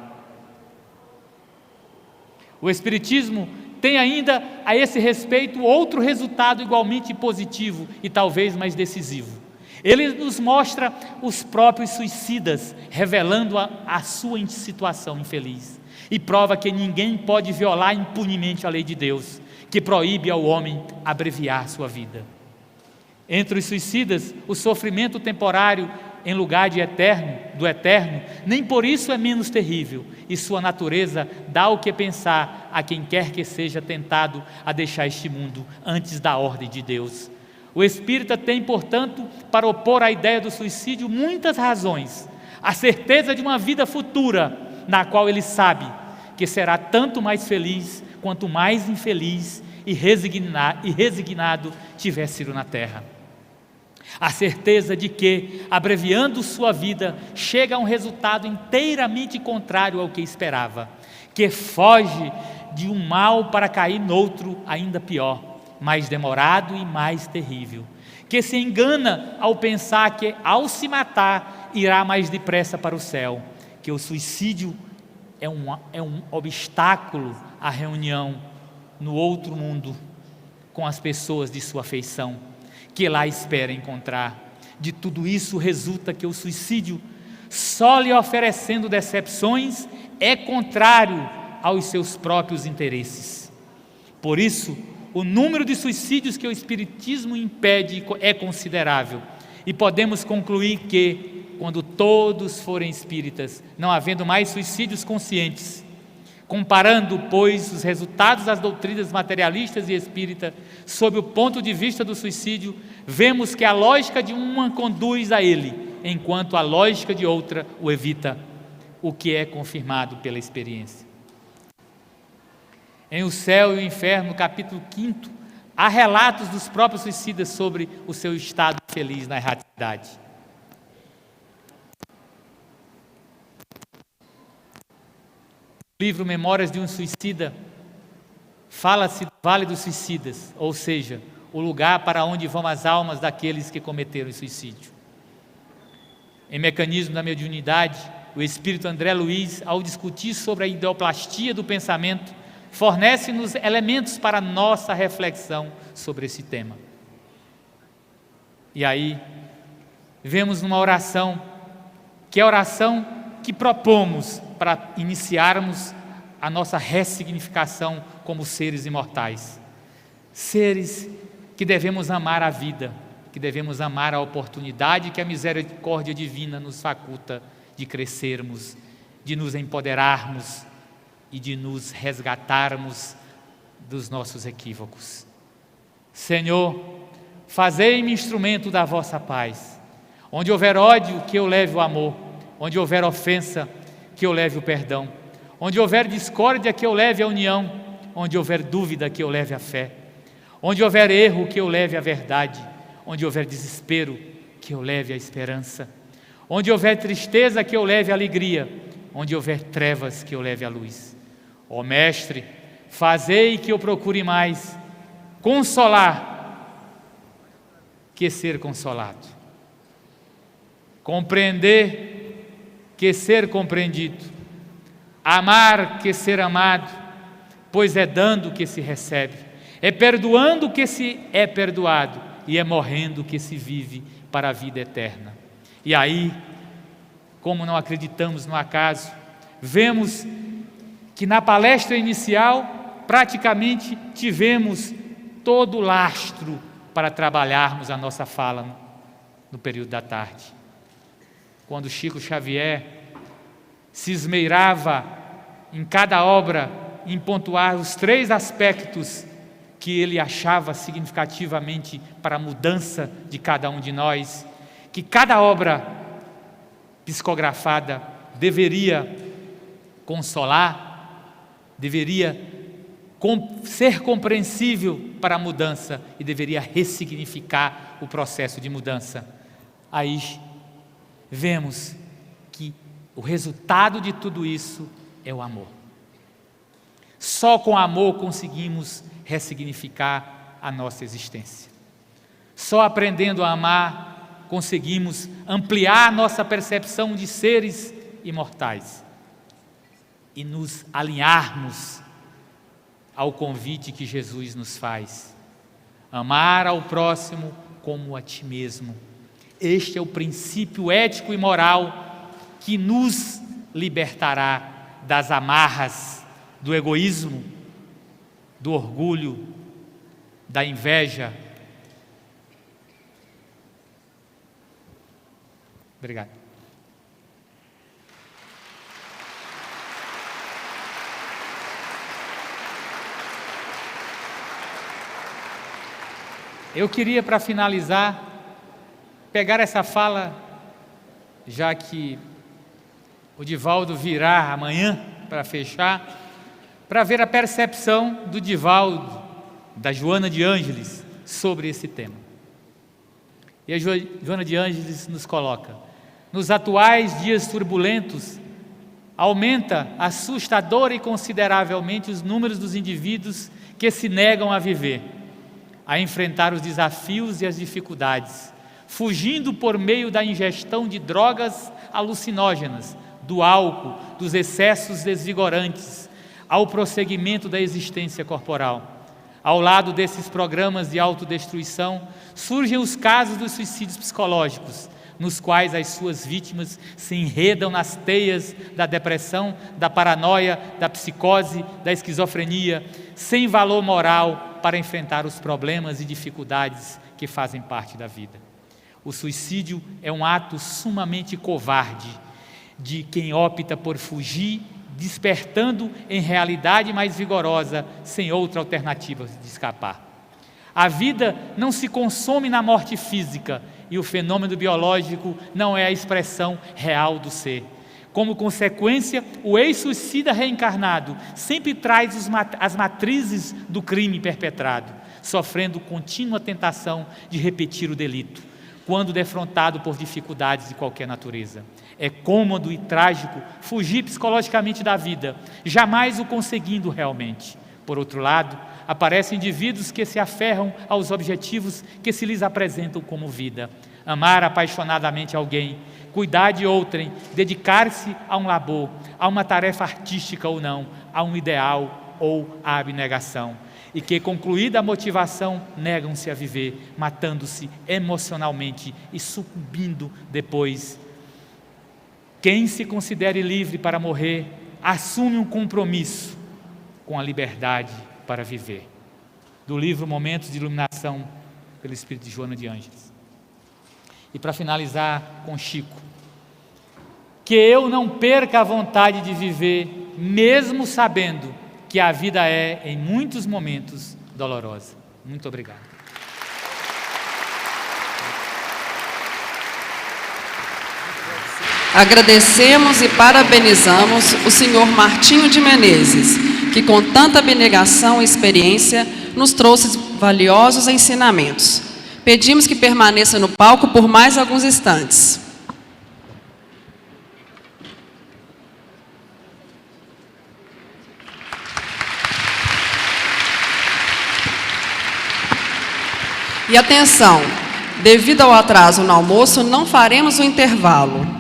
O Espiritismo tem ainda a esse respeito outro resultado igualmente positivo e talvez mais decisivo. Ele nos mostra os próprios suicidas, revelando a sua situação infeliz, e prova que ninguém pode violar impunemente a lei de Deus, que proíbe ao homem abreviar sua vida. Entre os suicidas, o sofrimento temporário em lugar do eterno, nem por isso é menos terrível, e sua natureza dá o que pensar a quem quer que seja tentado a deixar este mundo antes da ordem de Deus. O espírita tem, portanto, para opor à ideia do suicídio muitas razões. A certeza de uma vida futura, na qual ele sabe que será tanto mais feliz quanto mais infeliz e resignado tiver sido na terra. A certeza de que, abreviando sua vida, chega a um resultado inteiramente contrário ao que esperava, que foge de um mal para cair noutro ainda pior, mais demorado e mais terrível, que se engana ao pensar que, ao se matar, irá mais depressa para o céu, que o suicídio é um obstáculo à reunião no outro mundo com as pessoas de sua afeição, que lá espera encontrar. De tudo isso resulta que o suicídio, só lhe oferecendo decepções, é contrário aos seus próprios interesses. Por isso, o número de suicídios que o Espiritismo impede é considerável. E podemos concluir que, quando todos forem espíritas, não havendo mais suicídios conscientes, comparando, pois, os resultados das doutrinas materialistas e espírita sob o ponto de vista do suicídio, vemos que a lógica de uma conduz a ele, enquanto a lógica de outra o evita, o que é confirmado pela experiência. Em O Céu e o Inferno, capítulo 5, há relatos dos próprios suicidas sobre o seu estado feliz na erraticidade. O livro Memórias de um Suicida fala-se do Vale dos Suicidas, ou seja, o lugar para onde vão as almas daqueles que cometeram suicídio. Em Mecanismo da Mediunidade, o espírito André Luiz, ao discutir sobre a ideoplastia do pensamento, fornece-nos elementos para nossa reflexão sobre esse tema. E aí, vemos numa oração, que é a oração que propomos para iniciarmos a nossa ressignificação como seres imortais. Seres que devemos amar a vida, que devemos amar a oportunidade que a misericórdia divina nos faculta de crescermos, de nos empoderarmos e de nos resgatarmos dos nossos equívocos. Senhor, fazei-me instrumento da vossa paz. Onde houver ódio, que eu leve o amor. Onde houver ofensa, que eu leve o perdão. Onde houver discórdia, que eu leve a união. Onde houver dúvida, que eu leve a fé. Onde houver erro, que eu leve a verdade. Onde houver desespero, que eu leve a esperança. Onde houver tristeza, que eu leve a alegria. Onde houver trevas, que eu leve a luz. Ó Mestre, fazei que eu procure mais consolar que ser consolado, compreender que ser compreendido, amar que ser amado, pois é dando que se recebe, é perdoando que se é perdoado e é morrendo que se vive para a vida eterna. E aí, como não acreditamos no acaso, vemos que na palestra inicial praticamente tivemos todo o lastro para trabalharmos a nossa fala no período da tarde. Quando Chico Xavier se esmeirava em cada obra em pontuar os 3 aspectos que ele achava significativamente para a mudança de cada um de nós, que cada obra psicografada deveria consolar, deveria ser compreensível para a mudança e deveria ressignificar o processo de mudança. Aí vemos que o resultado de tudo isso é o amor. Só com amor conseguimos ressignificar a nossa existência. Só aprendendo a amar conseguimos ampliar nossa percepção de seres imortais e nos alinharmos ao convite que Jesus nos faz: amar ao próximo como a ti mesmo. Este é o princípio ético e moral que nos libertará das amarras do egoísmo, do orgulho, da inveja. Obrigado. Eu queria, para finalizar, pegar essa fala, já que o Divaldo virá amanhã para fechar, para ver a percepção do Divaldo, da Joana de Ângeles, sobre esse tema. E a Joana de Ângeles nos coloca: nos atuais dias turbulentos, aumenta assustadora e consideravelmente os números dos indivíduos que se negam a viver, a enfrentar os desafios e as dificuldades, fugindo por meio da ingestão de drogas alucinógenas, do álcool, dos excessos desvigorantes, ao prosseguimento da existência corporal. Ao lado desses programas de autodestruição, surgem os casos dos suicídios psicológicos, nos quais as suas vítimas se enredam nas teias da depressão, da paranoia, da psicose, da esquizofrenia, sem valor moral para enfrentar os problemas e dificuldades que fazem parte da vida. O suicídio é um ato sumamente covarde de quem opta por fugir, despertando em realidade mais vigorosa, sem outra alternativa de escapar. A vida não se consome na morte física e o fenômeno biológico não é a expressão real do ser. Como consequência, o ex-suicida reencarnado sempre traz as matrizes do crime perpetrado, sofrendo contínua tentação de repetir o delito, quando defrontado por dificuldades de qualquer natureza. É cômodo e trágico fugir psicologicamente da vida, jamais o conseguindo realmente. Por outro lado, aparecem indivíduos que se aferram aos objetivos que se lhes apresentam como vida. Amar apaixonadamente alguém, cuidar de outrem, dedicar-se a um labor, a uma tarefa artística ou não, a um ideal ou à abnegação. E que, concluída a motivação, negam-se a viver, matando-se emocionalmente e sucumbindo depois. Quem se considere livre para morrer, assume um compromisso com a liberdade para viver. Do livro Momentos de Iluminação, pelo Espírito de Joana de Ângeles. E para finalizar com Chico: que eu não perca a vontade de viver, mesmo sabendo que a vida é, em muitos momentos, dolorosa. Muito obrigado. Agradecemos e parabenizamos o senhor Martinho de Menezes, que com tanta abnegação e experiência nos trouxe valiosos ensinamentos. Pedimos que permaneça no palco por mais alguns instantes. E atenção, devido ao atraso no almoço, não faremos o intervalo.